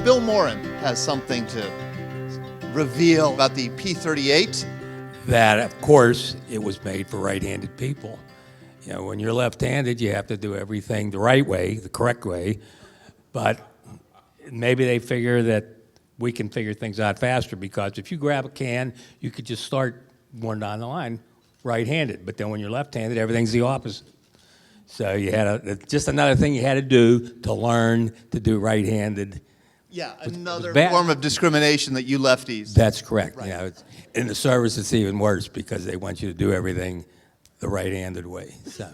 Bill Moran has something to reveal about the P-38. That, of course, it was made for right-handed people. You know, when you're left-handed, you have to do everything the right way, the correct way. But maybe they figure that we can figure things out faster, because if you grab a can, you could just start one down the line right-handed. But then when you're left-handed, everything's the opposite. So you had just another thing you had to do to learn to do right-handed. Yeah, another form of discrimination that you lefties. That's correct. Right. You know, in the service, it's even worse because they want you to do everything the right-handed way. So.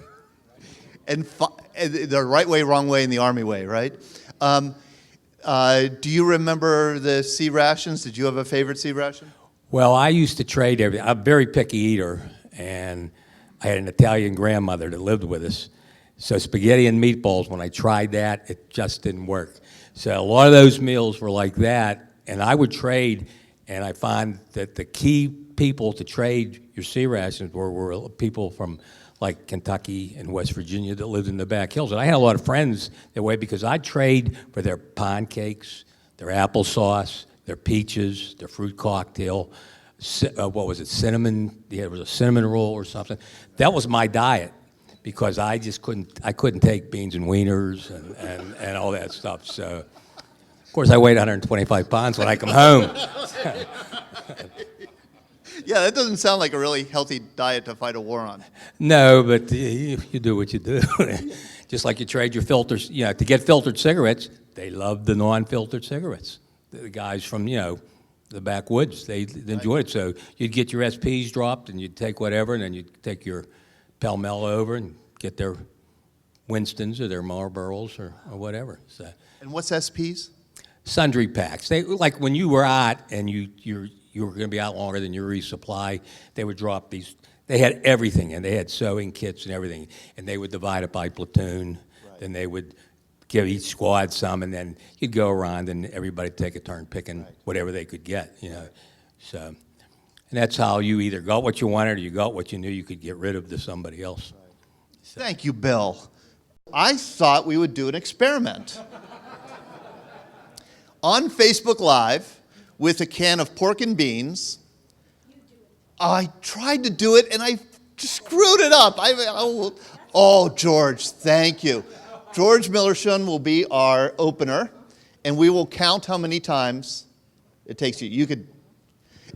And the right way, wrong way, and the Army way, right? Do you remember the C rations? Did you have a favorite C ration? Well, I used to trade everything. I'm a very picky eater, and I had an Italian grandmother that lived with us. So spaghetti and meatballs, when I tried that, it just didn't work. So a lot of those meals were like that, and I would trade, and I find that the key people to trade your C rations were people from like Kentucky and West Virginia that lived in the back hills. And I had a lot of friends that way because I'd trade for their pound cakes, their applesauce, their peaches, their fruit cocktail, what was it, cinnamon, it was a cinnamon roll or something. That was my diet, because I just couldn't take beans and wieners and all that stuff. So, of course, I weighed 125 pounds when I come home. Yeah, that doesn't sound like a really healthy diet to fight a war on. No, but you do what you do. Just like you trade your filters, you know, to get filtered cigarettes, they love the non-filtered cigarettes. The guys from, you know, the backwoods, they enjoyed it. So you'd get your SPs dropped, and you'd take whatever, and then you'd take your Pell Mell over and get their Winstons or their Marlboros or whatever. So. And what's SPs? Sundry packs. They, like when you were out and you were going to be out longer than your resupply, they would drop these. They had everything, and they had sewing kits and everything, and they would divide it by platoon. Right. Then they would give each squad some, and then you'd go around and everybody would take a turn picking whatever they could get, you know. So, and that's how you either got what you wanted or you got what you knew you could get rid of to somebody else. Right. So. Thank you, Bill. I thought we would do an experiment. On Facebook Live, with a can of pork and beans. I tried to do it, and I just screwed it up. Oh, George, thank you. George Millerschoen will be our opener, and we will count how many times it takes you. You could,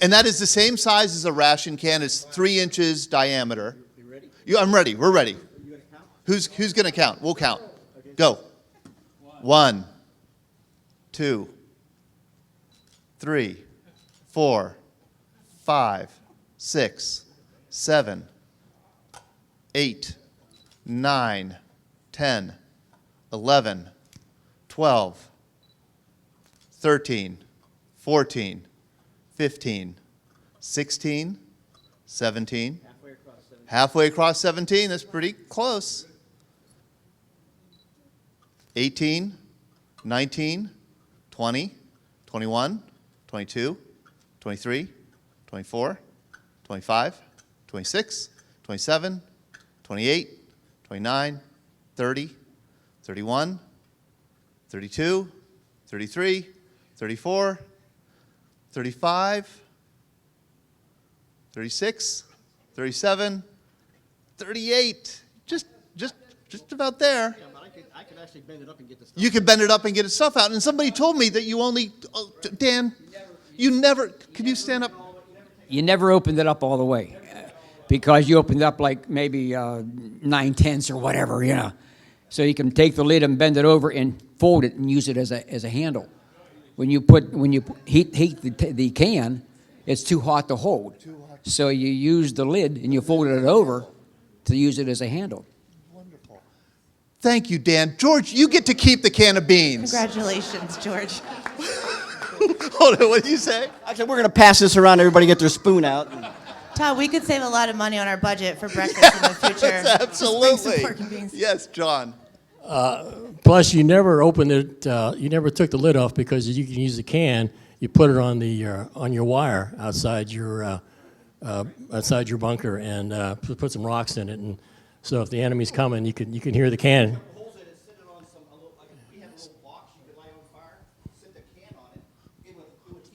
and that is the same size as a ration can. It's 3 inches diameter. You ready? I'm ready. We're ready. You gonna count? Who's going to count? We'll count. Okay. Go. 1, 2, 3, 4, 5, 6, 7, 8, 9, 10, 11, 12, 13, 14, 15, 16, 17. Halfway across 17. That's pretty close. 18, 19, 20, 21, 22, 23, 24, 25, 26, 27, 28, 29, 30, 31, 32, 33, 34, 35, 36, 37, 38. Just about there. Yeah, but I could actually bend it up and get the stuff. You could bend it up and get the stuff out. And somebody told me that you only, Dan, you never, can you stand up? You never opened it up all the way because you opened it up like maybe 9/10 or whatever, you know. So you can take the lid and bend it over and fold it and use it as a handle. When you heat the can, it's too hot to hold. So you use the lid and you folded it over to use it as a handle. Wonderful. Thank you, Dan. George, you get to keep the can of beans. Congratulations, George. Hold on, what did you say? I said we're going to pass this around. Everybody get their spoon out. Todd, we could save a lot of money on our budget for breakfast in the future. Absolutely. Just bring some pork and beans. Yes, John. Plus, you never opened it. You never took the lid off because you can use the can. you put it on your wire outside your bunker, and put some rocks in it, and so if the enemy's coming, you can hear the can.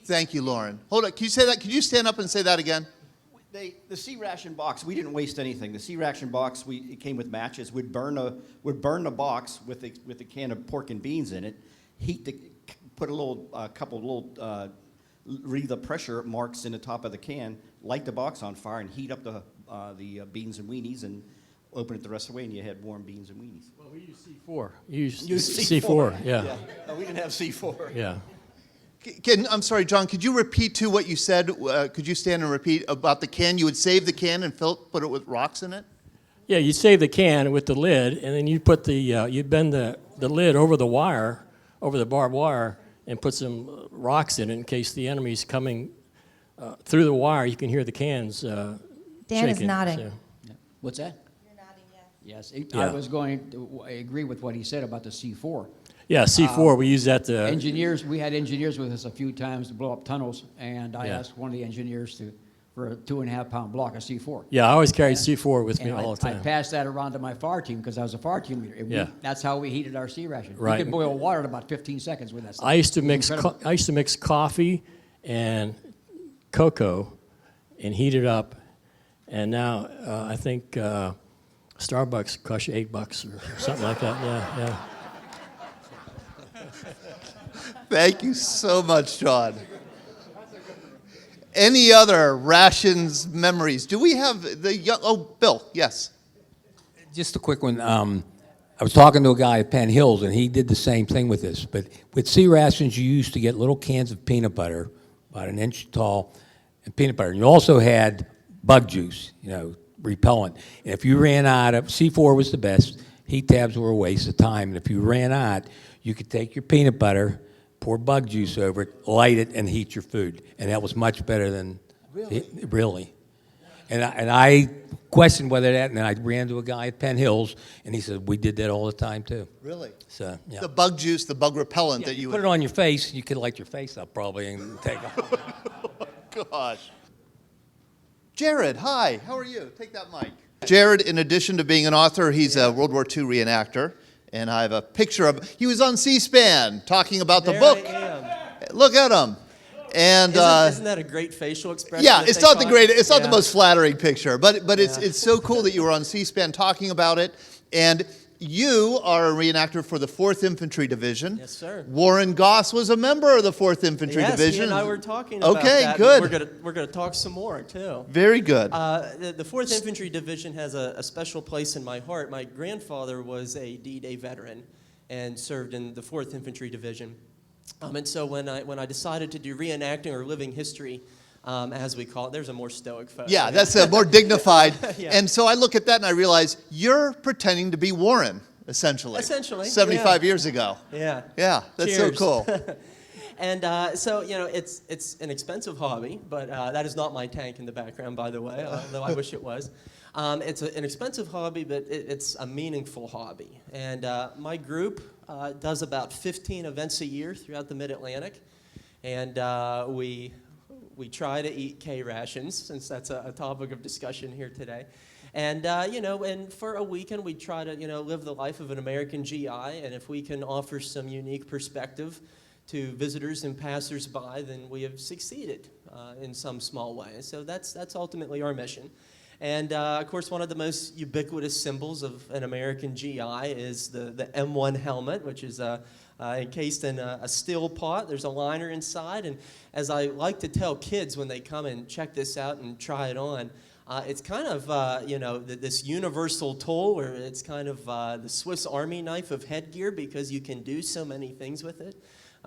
Thank you, Lauren. Hold on. Can you say that? Can you stand up and say that again? The C ration box, we didn't waste anything. The C ration box, it came with matches. We'd burn the box with a can of pork and beans in it. Put a couple little read the pressure marks in the top of the can. Light the box on fire and heat up the beans and weenies and open it the rest of the way, and you had warm beans and weenies. Well, we used C4. You used C4. Yeah. No, we didn't have C4. Yeah. I'm sorry, John, could you repeat too what you said? Could you stand and repeat about the can? You would save the can and put it with rocks in it? Yeah, you save the can with the lid, and then you put you'd bend the lid over the wire, over the barbed wire, and put some rocks in it in case the enemy's coming through the wire. You can hear the cans Dan shaking. is nodding. So. What's that? You're nodding yes. Yes, Yeah. I was going to agree with what he said about the C4. Yeah, C4, we use that to... Engineers, we had engineers with us a few times to blow up tunnels, and I Yeah. asked one of the engineers for a 2.5-pound block of C4. Yeah, I always carried C4 with me And all the I time. passed that around to my fire team because I was a fire team leader. Yeah. That's how we heated our C ration. Right. We could boil water in about 15 seconds with that stuff. I used to It was mix incredible. coffee and cocoa and heat it up, and now I think Starbucks costs you $8 or something like that. Yeah. Thank you so much, John. Any other rations memories? Do we have the young? Oh, Bill, yes. Just a quick one. I was talking to a guy at Penn Hills, and he did the same thing with this. But with C rations, you used to get little cans of peanut butter, about an inch tall, and peanut butter. And you also had bug juice, repellent. And if you ran out of, C4 was the best. Heat tabs were a waste of time. And if you ran out, you could take your peanut butter, pour bug juice over it, light it, and heat your food. And that was much better than... Really. And I questioned whether that, and then I ran to a guy at Penn Hills, and he said, we did that all the time, too. Really? So, yeah. The bug juice, the bug repellent that You you put it on your face, you could light your face up probably and take off. Gosh. Jared, hi. How are you? Take that mic. Jared, in addition to being an author, he's a World War II reenactor. And I have a picture of he was on C-SPAN talking about the book. I am. Look at him. And Isn't that a great facial expression? yeah, that it's they not the caught? greatest, it's not the Yeah. most flattering picture, but Yeah. it's so cool that you were on C-SPAN talking about it. And you are a reenactor for the 4th Infantry Division. Yes, sir. Warren Goss was a member of the 4th Infantry Yes, Division. he and I were talking about Okay, that. good. We're gonna talk some more too. Very good. The 4th Infantry Division has a special place in my heart. My grandfather was a D-Day veteran and served in the 4th Infantry Division. And so when I decided to do reenacting or living history, as we call it, there's a more stoic photo. Yeah, that's more dignified. Yeah. And so I look at that and I realize you're pretending to be Warren, essentially. Essentially, 75 yeah. years ago. Yeah. Yeah, that's Cheers. so cool. And so, it's an expensive hobby, but that is not my tank in the background, by the way, although I wish it was. It's an expensive hobby, but it's a meaningful hobby. And my group does about 15 events a year throughout the Mid-Atlantic. And we try to eat K rations, since that's a topic of discussion here today. And, and for a weekend, we try to, live the life of an American GI. And if we can offer some unique perspective to visitors and passersby, then we have succeeded in some small way. So that's ultimately our mission. And, of course, one of the most ubiquitous symbols of an American GI is the M1 helmet, which is encased in a steel pot. There's a liner inside. And as I like to tell kids when they come and check this out and try it on, it's kind of, this universal tool, where it's kind of the Swiss Army knife of headgear, because you can do so many things with it.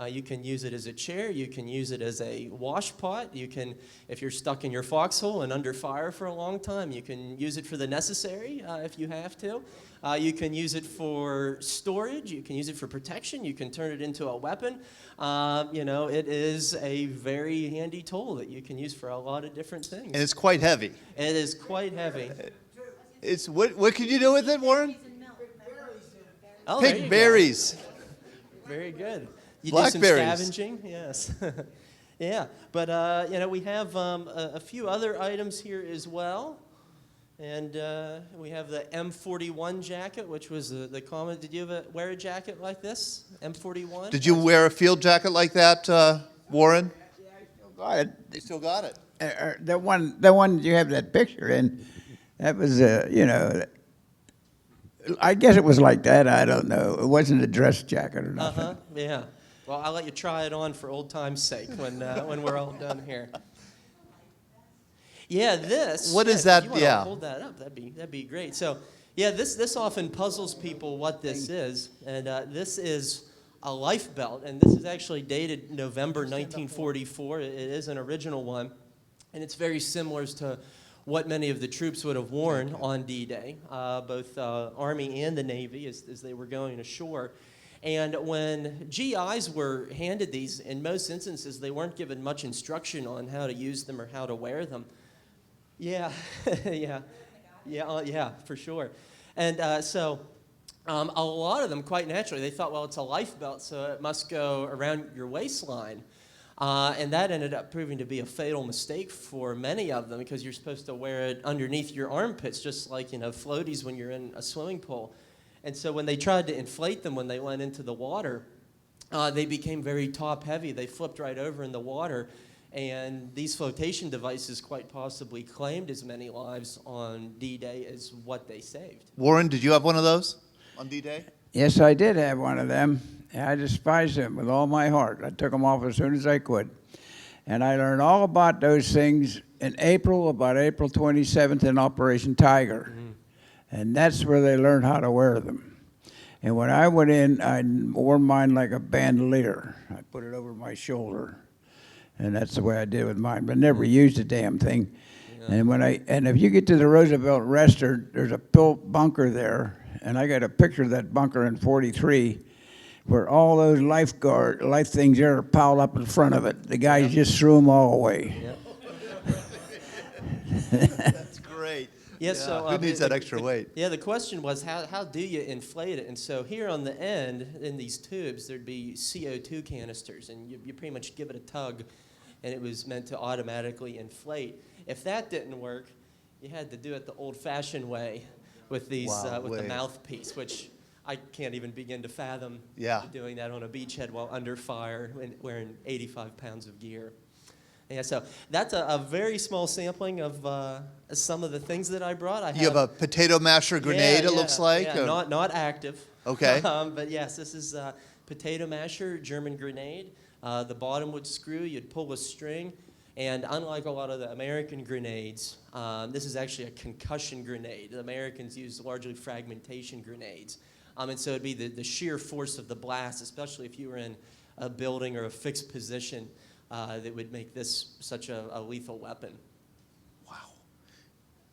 You can use it as a chair. You can use it as a wash pot. You can, if you're stuck in your foxhole and under fire for a long time, you can use it for the necessary if you have to. You can use it for storage. You can use it for protection. You can turn it into a weapon. It is a very handy tool that you can use for a lot of different things. And it's quite heavy. It is quite heavy. It's what can you do with it, Warren? Oh, there you Pick go. berries. Very good. You do Blackberries. some scavenging, yes. Yeah, but we have a few other items here as well. And we have the M41 jacket, which was the common. Did you ever wear a jacket like this, M41? Did you wear a field jacket like that, Warren? Yeah, I still got it. You still got it. The one you have that picture in, that was, I guess it was like that. I don't know. It wasn't a dress jacket or nothing. Yeah. Well, I'll let you try it on for old time's sake when we're all done here. Yeah, this. What is if that? You want Yeah. to hold that up? That'd be great. So, yeah, this often puzzles people what this is, and this is a life belt, and this is actually dated November 1944. It is an original one, and it's very similar to what many of the troops would have worn on D-Day, both Army and the Navy as they were going ashore. And when GIs were handed these, in most instances, they weren't given much instruction on how to use them or how to wear them. Yeah, yeah, for sure. And so a lot of them, quite naturally, they thought, well, it's a life belt, so it must go around your waistline. And that ended up proving to be a fatal mistake for many of them because you're supposed to wear it underneath your armpits, just like, floaties when you're in a swimming pool. And so when they tried to inflate them when they went into the water, they became very top-heavy. They flipped right over in the water. And these flotation devices quite possibly claimed as many lives on D-Day as what they saved. Warren, did you have one of those on D-Day? Yes, I did have one of them. And I despised them with all my heart. I took them off as soon as I could. And I learned all about those things in April, about April 27th in Operation Tiger. Mm-hmm. And that's where they learned how to wear them. And when I went in, I wore mine like a bandolier. I put it over my shoulder. And that's the way I did with mine, but never used the damn thing. Yeah. And if you get to the Roosevelt Rester, there's a bunker there, and I got a picture of that bunker in 43, where all those life things there are piled up in front of it. The guys just threw them all away. Yep. That's great. Yeah, so who needs that extra weight? Yeah, the question was how do you inflate it? And so here on the end, in these tubes, there'd be CO2 canisters, and you pretty much give it a tug, and it was meant to automatically inflate. If that didn't work, you had to do it the old-fashioned way with these with the mouthpiece, which I can't even begin to fathom doing that on a beachhead while under fire and wearing 85 pounds of gear. Yeah, so that's a very small sampling of some of the things that I brought. You have a potato masher grenade, it looks like? Yeah, not active. Okay. But yes, this is a potato masher, German grenade. The bottom would screw, you'd pull a string, and unlike a lot of the American grenades, this is actually a concussion grenade. The Americans use largely fragmentation grenades. And so it'd be the sheer force of the blast, especially if you were in a building or a fixed position, that would make this such a lethal weapon. Wow.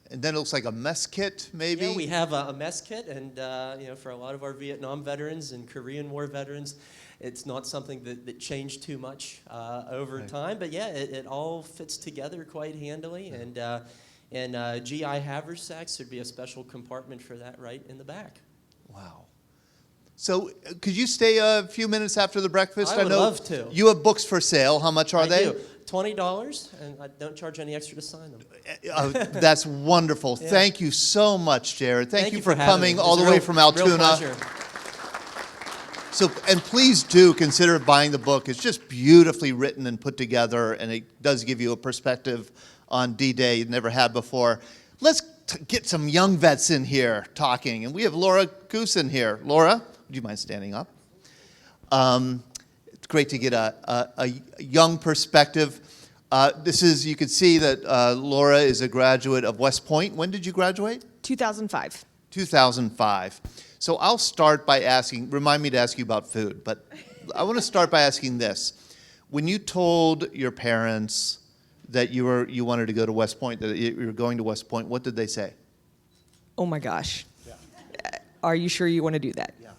And then it looks like a mess kit, maybe? Yeah, we have a mess kit, and for a lot of our Vietnam veterans and Korean War veterans, it's not something that changed too much over time. But yeah, it all fits together quite handily, and in GI haversacks, there'd be a special compartment for that right in the back. Wow. So could you stay a few minutes after the breakfast? I would love to. You have books for sale. How much are they? I do. $20, and I don't charge any extra to sign them. That's wonderful. Yeah. Thank you so much, Jared. Thank you for coming all the way from Altoona. Real pleasure. So, and please do consider buying the book. It's just beautifully written and put together, and it does give you a perspective on D-Day you never had before. Let's get some young vets in here talking, and we have Laura Goossen here. Laura, would you mind standing up? It's great to get a young perspective. You can see that Laura is a graduate of West Point. When did you graduate? 2005. 2005. So I'll start by remind me to ask you about food, but I want to start by asking this. When you told your parents that you wanted to go to West Point, that you were going to West Point, what did they say? Oh my gosh. Yeah. Are you sure you want to do that? Yeah.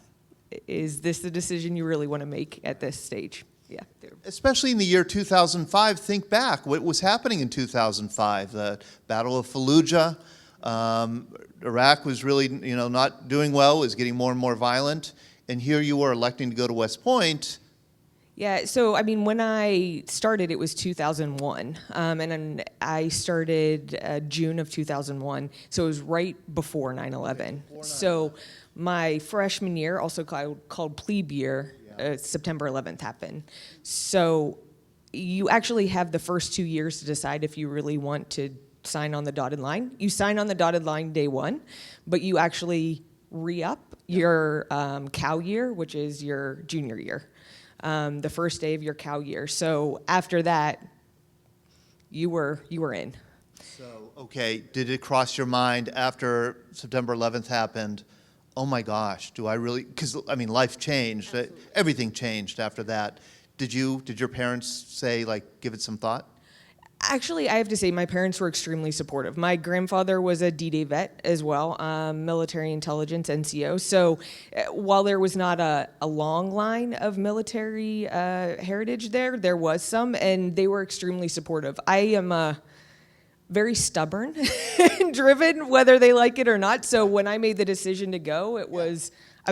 Is this the decision you really want to make at this stage? Yeah. Especially in the year 2005, think back. What was happening in 2005? The Battle of Fallujah. Iraq was really, not doing well, was getting more and more violent. And here you were electing to go to West Point. Yeah, so I mean, when I started, it was 2001, and then I started June of 2001, so it was right before 9/11. So my freshman year, also called plebe year, September 11th happened. So you actually have the first 2 years to decide if you really want to sign on the dotted line. You sign on the dotted line day one, but you actually re-up your cow year, which is your junior year. The first day of your cow year. So after that, you were in. So, okay, did it cross your mind after September 11th happened, oh my gosh, do I really, because, I mean, life changed. Everything changed after that. Did your parents say, like, give it some thought? Actually, I have to say my parents were extremely supportive. My grandfather was a D-Day vet as well, military intelligence, NCO. So while there was not a long line of military heritage there was some, and they were extremely supportive. I am very stubborn and driven, whether they like it or not. So when I made the decision to go, I was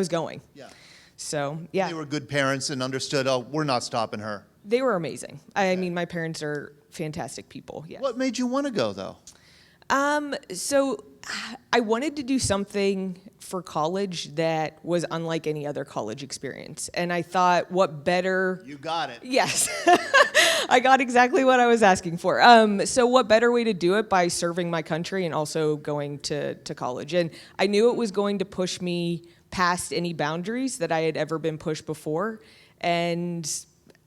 going. Yeah. So, yeah. They were good parents and understood, oh, we're not stopping her. They were amazing. I mean, my parents are fantastic people. Yeah. What made you want to go, though? So I wanted to do something for college that was unlike any other college experience. And I thought, what better... You got it. Yes. I got exactly what I was asking for. So what better way to do it by serving my country and also going to college? And I knew it was going to push me past any boundaries that I had ever been pushed before. And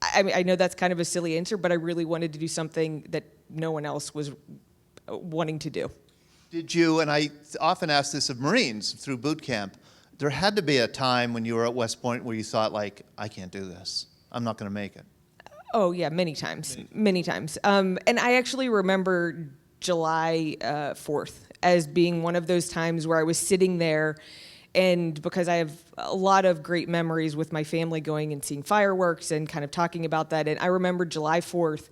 I mean, I know that's kind of a silly answer, but I really wanted to do something that no one else was wanting to do. Did you, and I often ask this of Marines through boot camp, there had to be a time when you were at West Point where you thought, like, I can't do this. I'm not going to make it. Oh, yeah, many times. And I actually remember July 4th as being one of those times where I was sitting there, and because I have a lot of great memories with my family going and seeing fireworks and kind of talking about that, and I remember July 4th,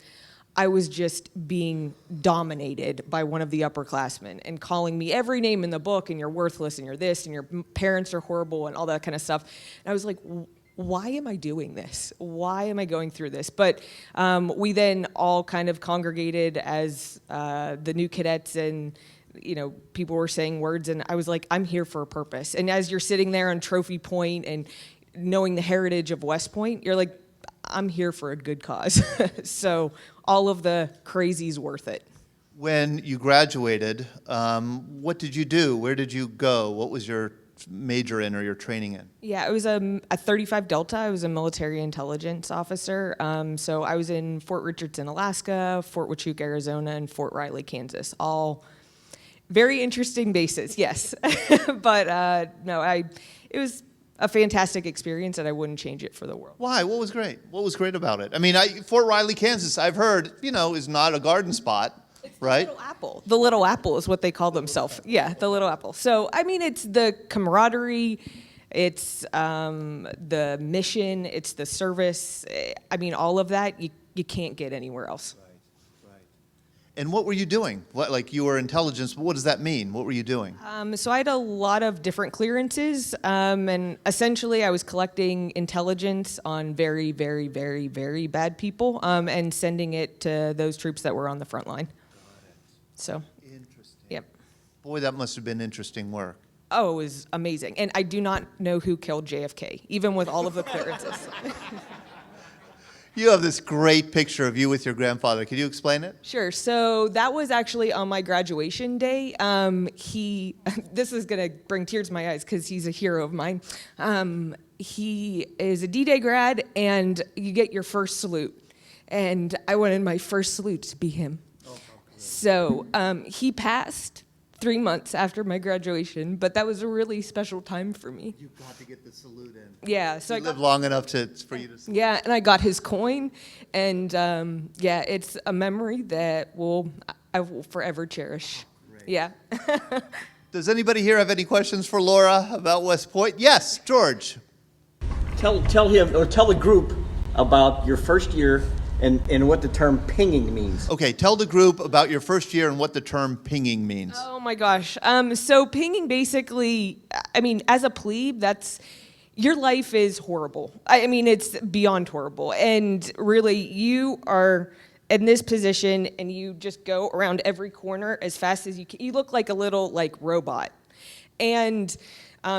I was just being dominated by one of the upperclassmen and calling me every name in the book, and you're worthless, and you're this, and your parents are horrible, and all that kind of stuff. And I was like, why am I doing this? Why am I going through this? But we then all kind of congregated as the new cadets, and people were saying words, and I was like, I'm here for a purpose. And as you're sitting there on Trophy Point and knowing the heritage of West Point, you're like, I'm here for a good cause. So all of the crazy's worth it. When you graduated, what did you do? Where did you go? What was your major in or your training in? Yeah, I was a 35 Delta. I was a military intelligence officer. So I was in Fort Richardson, Alaska, Fort Huachuca, Arizona, and Fort Riley, Kansas. All very interesting bases, yes. But no, it was a fantastic experience, and I wouldn't change it for the world. Why? What was great? What was great about it? I mean, Fort Riley, Kansas, I've heard, is not a garden spot, right? The Little Apple. The Little Apple is what they call themselves. Yeah, the Little Apple. So, I mean, it's the camaraderie, it's the mission, it's the service. I mean, all of that, you can't get anywhere else. And what were you doing? Like you were intelligence, but what does that mean? What were you doing? So I had a lot of different clearances, and essentially I was collecting intelligence on very, very, very, very bad people, and sending it to those troops that were on the front line. So, interesting. Yep. Boy, that must have been interesting work. Oh, it was amazing. And I do not know who killed JFK, even with all of the clearances. You have this great picture of you with your grandfather. Can you explain it? Sure. So that was actually on my graduation day. This is going to bring tears to my eyes because he's a hero of mine. He is a D-Day grad, and you get your first salute. And I wanted my first salute to be him. So he passed 3 months after my graduation, but that was a really special time for me. You got to get the salute in. Yeah, so you lived long enough for you to salute. Yeah, and I got his coin, and yeah, it's a memory that I will forever cherish. Great. Yeah. Does anybody here have any questions for Laura about West Point? Yes, George. Tell him or tell the group about your first year and what the term pinging means. Okay, tell the group about your first year and what the term pinging means. Oh my gosh. So pinging basically, I mean, as a plebe, your life is horrible. I mean, it's beyond horrible. And really, you are in this position and you just go around every corner as fast as you can. You look like a little like robot. And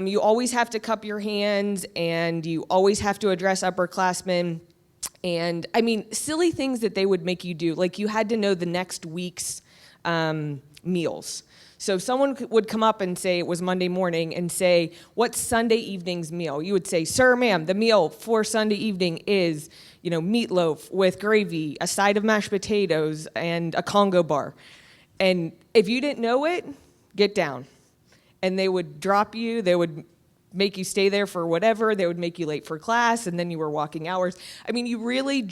you always have to cup your hands and you always have to address upperclassmen. And I mean, silly things that they would make you do, like you had to know the next week's meals. So if someone would come up and say it was Monday morning and say, what's Sunday evening's meal? You would say, sir, ma'am, the meal for Sunday evening is, meatloaf with gravy, a side of mashed potatoes, and a Congo bar. And if you didn't know it, get down. And they would drop you, they would make you stay there for whatever, they would make you late for class, and then you were walking hours. I mean, you really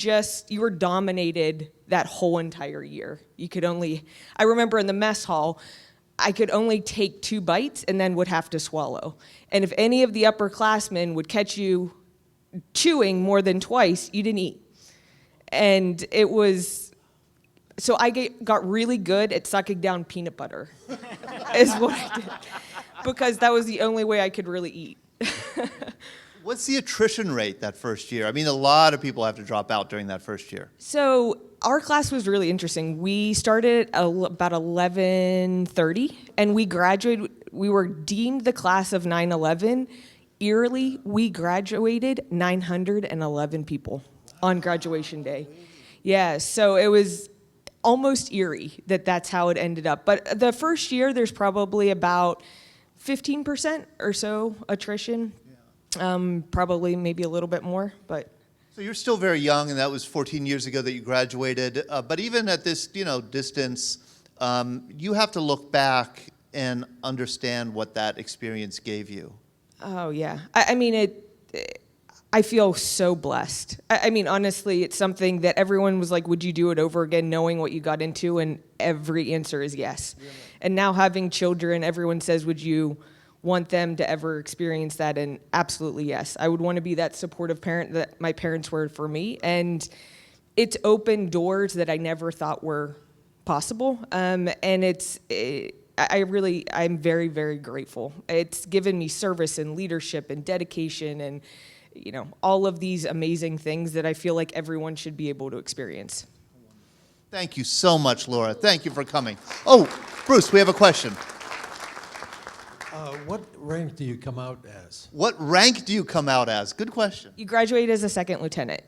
you were dominated that whole entire year. I remember in the mess hall, I could only take 2 bites and then would have to swallow. And if any of the upperclassmen would catch you chewing more than twice, you didn't eat. And it was, so I got really good at sucking down peanut butter, is what I did. Because that was the only way I could really eat. What's the attrition rate that first year? I mean, a lot of people have to drop out during that first year. So our class was really interesting. We started at about 11:30, and we graduated. We were deemed the class of 9/11. Eerily, we graduated 911 people on graduation day. Yeah, so it was almost eerie that that's how it ended up. But the first year, there's probably about 15% or so attrition. Probably maybe a little bit more, but. So you're still very young, and that was 14 years ago that you graduated. But even at this, distance, you have to look back and understand what that experience gave you. Oh yeah, I mean I feel so blessed. I mean, honestly, it's something that everyone was like, "Would you do it over again?" Knowing what you got into, and every answer is yes. Really? And now having children, everyone says, "Would you want them to ever experience that?" And absolutely yes. I would want to be that supportive parent that my parents were for me. And it's opened doors that I never thought were possible. And I'm very, very grateful. It's given me service and leadership and dedication and, all of these amazing things that I feel like everyone should be able to experience. Thank you so much, Laura. Thank you for coming. Oh, Bruce, we have a question. What rank do you come out as? What rank do you come out as? Good question. You graduate as a second lieutenant.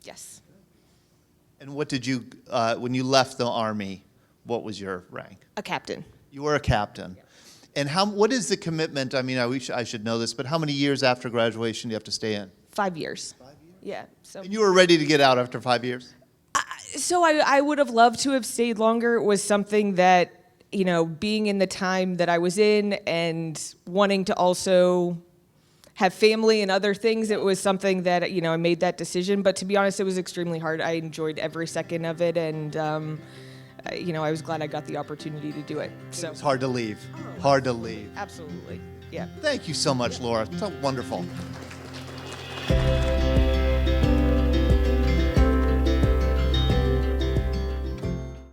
Yes. And what did you, when you left the Army, what was your rank? A captain. You were a captain. Yeah. And what is the commitment? I mean, I should know this, but how many years after graduation do you have to stay in? 5 years. 5 years? Yeah. So. And you were ready to get out after 5 years? So I would have loved to have stayed longer. It was something that, being in the time that I was in and wanting to also have family and other things, it was something that, I made that decision. But to be honest, it was extremely hard. I enjoyed every second of it, and, I was glad I got the opportunity to do it. So it's hard to leave. Hard to leave. Absolutely. Yeah. Thank you so much, Laura. So wonderful.